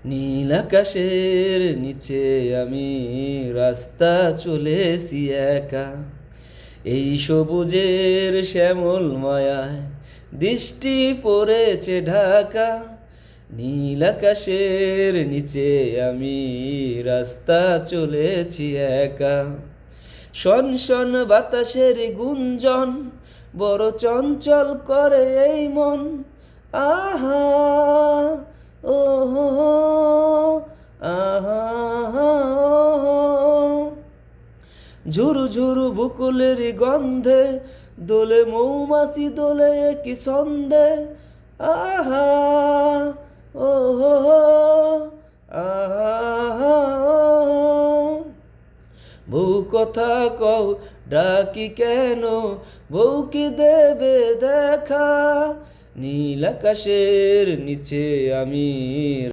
নীল আকাশের নিচে আমি রাস্তা চলেছি একা, এই সবুজের শ্যামল মায়ায় দৃষ্টি পড়েছে ঢাকা। নীল আকাশের নিচে আমি রাস্তা চলেছি একা, শন শন বাতাসের গুঞ্জন বড় চঞ্চল করে এই মন। আহা ও আহা, ঝুরু ঝুরু বকুলের গন্ধে দোলে মৌমাছি দোলে কি ছন্দে। আহা ও আহা, বউ কথা কও ডাকি কেন, বউ কি দেবে দেখা। নীল আকাশের নিচে আমি